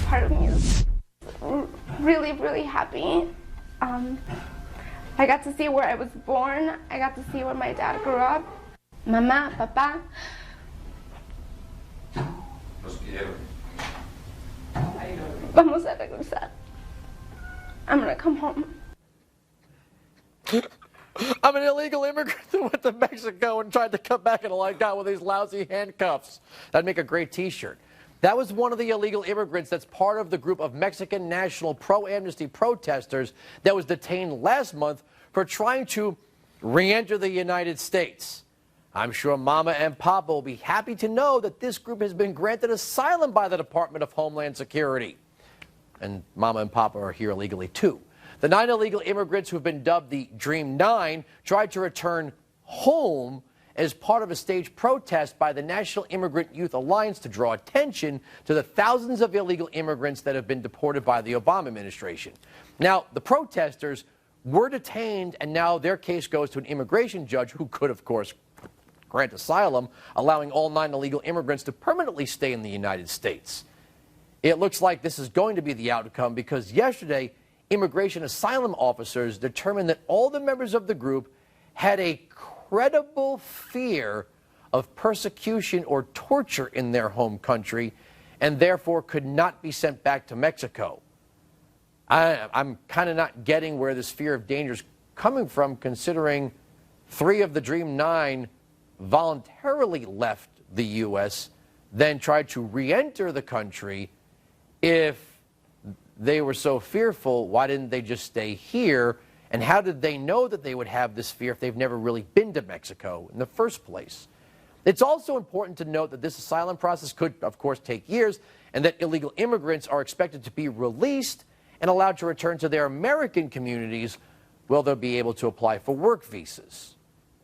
part of me is really, really happy. I got to see where I was born. I got to see where my dad grew up. Mamá, papá. Vamos a regresar. I'm gonna come home. I'm an illegal immigrant who went to Mexico and tried to come back and I got with these lousy handcuffs. That'd make a great T-shirt. That was one of the illegal immigrants that's part of the group of Mexican national pro-amnesty protesters that was detained last month for trying to re-enter the United States. I'm sure Mama and Papa will be happy to know that this group has been granted asylum by the Department of Homeland Security. And Mama and Papa are here illegally, too. The 9 illegal immigrants who have been dubbed the Dream 9 tried to return home as part of a staged protest by the National Immigrant Youth Alliance to draw attention to the thousands of illegal immigrants that have been deported by the Obama administration. Now, the protesters were detained, and now their case goes to an immigration judge who could, of course, grant asylum, allowing all 9 illegal immigrants to permanently stay in the United States. It looks like this is going to be the outcome because yesterday, immigration asylum officers determined that all the members of the group had a credible fear of persecution or torture in their home country and therefore could not be sent back to Mexico. I'm kind of not getting where this fear of danger is coming from, considering 3 of the Dream 9 voluntarily left the U.S., then tried to re-enter the country. If they were so fearful, why didn't they just stay here? And how did they know that they would have this fear if they've never really been to Mexico in the first place? It's also important to note that this asylum process could, of course, take years, and that illegal immigrants are expected to be released and allowed to return to their American communities where they'll be able to apply for work visas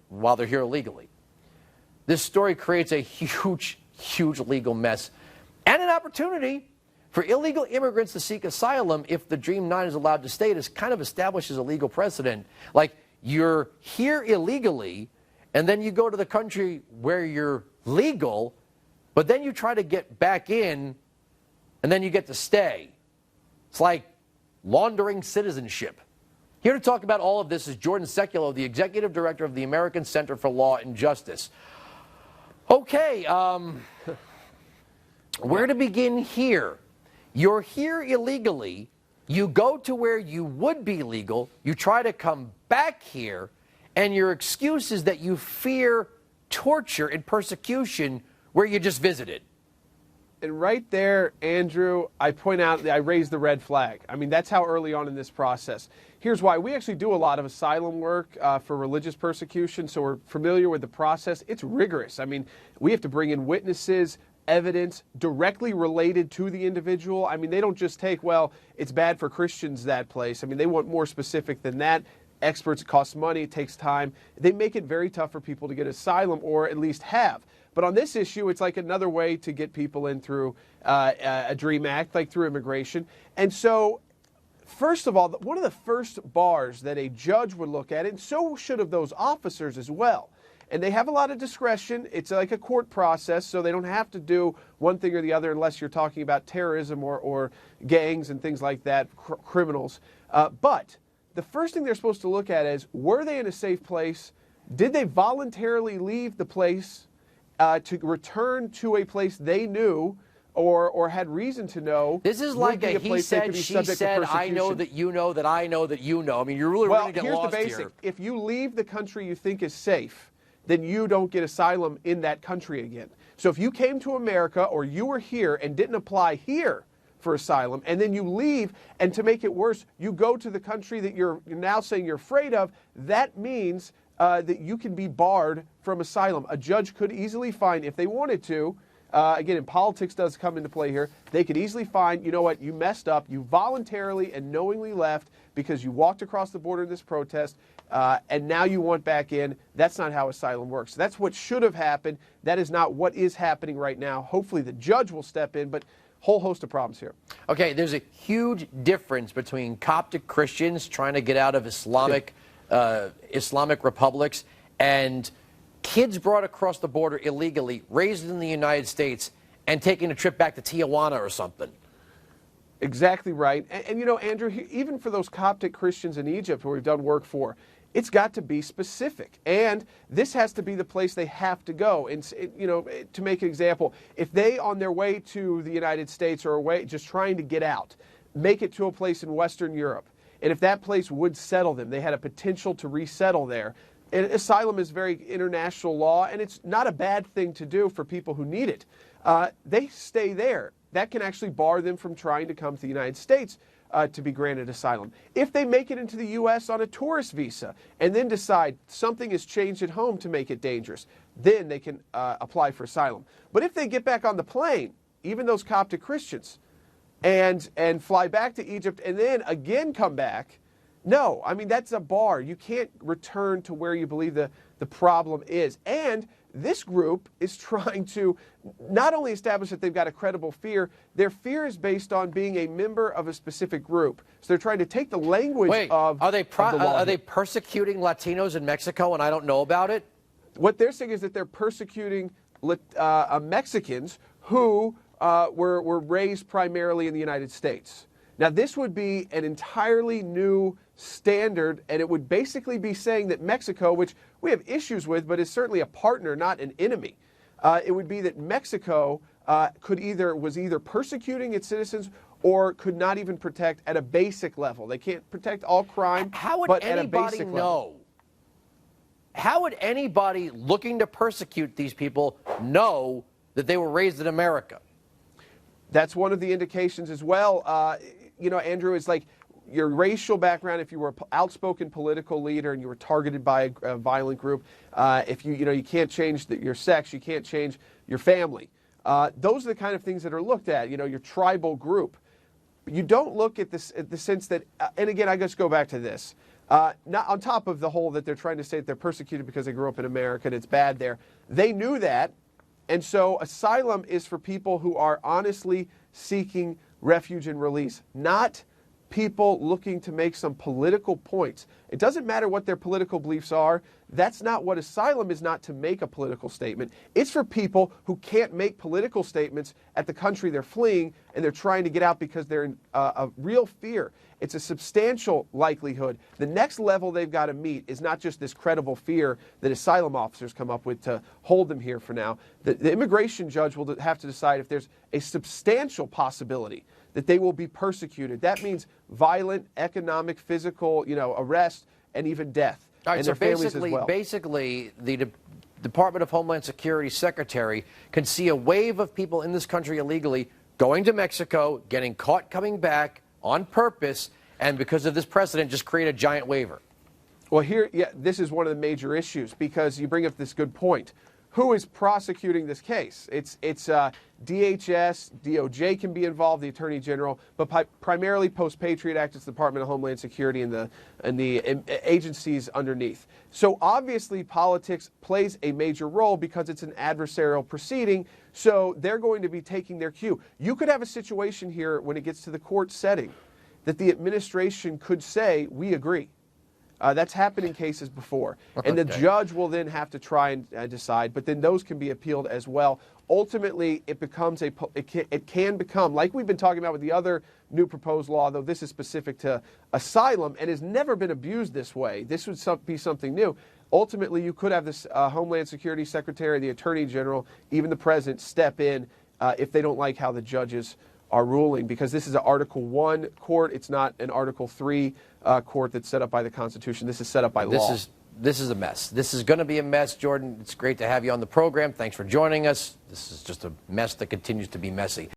while they're here illegally. This story creates a huge, huge legal mess and an opportunity for illegal immigrants to seek asylum if the Dream 9 is allowed to stay. This kind of establishes a legal precedent. Like, you're here illegally, and then you go to the country where you're legal, but then you try to get back in, and then you get to stay. It's like laundering citizenship. Here to talk about all of this is Jordan Sekulow, the executive director of the American Center for Law and Justice. Okay, where to begin here? You're here illegally, you go to where you would be legal, you try to come back here, and your excuse is that you fear torture and persecution where you just visited. And right there, Andrew, I point out that I raised the red flag. I mean, that's how early on in this process. Here's why. We actually do a lot of asylum work for religious persecution, so we're familiar with the process. It's rigorous. I mean, we have to bring in witnesses, evidence directly related to the individual. I mean, they don't just take, well, it's bad for Christians, that place. I mean, they want more specific than that. Experts, it costs money, it takes time. They make it very tough for people to get asylum, or at least have. But on this issue, it's like another way to get people in through a DREAM Act, like through immigration. And so, first of all, one of the first bars that a judge would look at, and so should have those officers as well, and they have a lot of discretion. It's like a court process, so they don't have to do one thing or the other unless you're talking about terrorism or gangs and things like that, criminals. But the first thing they're supposed to look at is, were they in a safe place? Did they voluntarily leave the place to return to a place they knew or had reason to know? This is like a he said, she said, I know that you know that I know that you know. I mean, you're really going to get lost here. Well, here's the basic. If you leave the country you think is safe, then you don't get asylum in that country again. So if you came to America or you were here and didn't apply here for asylum, and then you leave, and to make it worse, you go to the country that you're now saying you're afraid of, that means that you can be barred from asylum. A judge could easily find, if they wanted to, again, and politics does come into play here, they could easily find, you know what, you messed up, you voluntarily and knowingly left because you walked across the border in this protest, and now you want back in. That's not how asylum works. That's what should have happened. That is not what is happening right now. Hopefully the judge will step in, but whole host of problems here. Okay, there's a huge difference between Coptic Christians trying to get out of Islamic republics and kids brought across the border illegally, raised in the United States, and taking a trip back to Tijuana or something. Exactly right. And you know, Andrew, even for those Coptic Christians in Egypt who we've done work for, it's got to be specific. And this has to be the place they have to go. And, you know, to make an example, if they, on their way to the United States or away, just trying to get out, make it to a place in Western Europe, and if that place would settle them, they had a potential to resettle there. And asylum is very international law, and it's not a bad thing to do for people who need it. They stay there. That can actually bar them from trying to come to the United States to be granted asylum. If they make it into the U.S. on a tourist visa and then decide something has changed at home to make it dangerous, then they can apply for asylum. But if they get back on the plane, even those Coptic Christians, and fly back to Egypt and then again come back, no, I mean, that's a bar. You can't return to where you believe the problem is. And this group is trying to not only establish that they've got a credible fear, their fear is based on being a member of a specific group. So they're trying to take the language of are they are persecuting Latinos in Mexico and I don't know about it? What they're saying is that they're persecuting Mexicans who were raised primarily in the United States. Now, this would be an entirely new standard, and it would basically be saying that Mexico, which we have issues with, but is certainly a partner, not an enemy, it would be that Mexico was either persecuting its citizens or could not even protect at a basic level. They can't protect all crime, but at a basic level. How would anybody looking to persecute these people know that they were raised in America? That's one of the indications as well. You know, Andrew, it's like your racial background. If you were an outspoken political leader and you were targeted by a violent group, if you can't change your sex, you can't change your family. Those are the kind of things that are looked at. You know, your tribal group. You don't look at this at the sense that, and again, I just go back to this. Not on top of the whole that they're trying to say that they're persecuted because they grew up in America and it's bad there. They knew that. And so asylum is for people who are honestly seeking refuge and release, not people looking to make some political points. It doesn't matter what their political beliefs are. That's not what asylum is, not to make a political statement. It's for people who can't make political statements at the country they're fleeing and they're trying to get out because they're in a real fear. It's a substantial likelihood. The next level they've got to meet is not just this credible fear that asylum officers come up with to hold them here for now. The immigration judge will have to decide if there's a substantial possibility that they will be persecuted. That means violent, economic, physical, arrest, and even death. All right, and so their families as well. basically, the Department of Homeland Security Secretary can see a wave of people in this country illegally going to Mexico, getting caught coming back on purpose, and because of this precedent, just create a giant waiver. Well, this is one of the major issues, because you bring up this good point. Who is prosecuting this case? It's DHS, DOJ can be involved, the Attorney General, but primarily post-Patriot Act, it's the Department of Homeland Security and the agencies underneath. So obviously politics plays a major role because it's an adversarial proceeding, so they're going to be taking their cue. You could have a situation here when it gets to the court setting that the administration could say, we agree. That's happened in cases before. And the judge will then have to try and decide, but then those can be appealed as well. Ultimately, it can become, like we've been talking about with the other new proposed law, though this is specific to asylum and has never been abused this way. This would be something new. Ultimately, you could have this Homeland Security Secretary, the Attorney General, even the President step in if they don't like how the judges are ruling, because this is an Article I court. It's not an Article III court that's set up by the Constitution. This is set up by law. This is a mess. This is going to be a mess, Jordan. It's great to have you on the program. Thanks for joining us. This is just a mess that continues to be messy.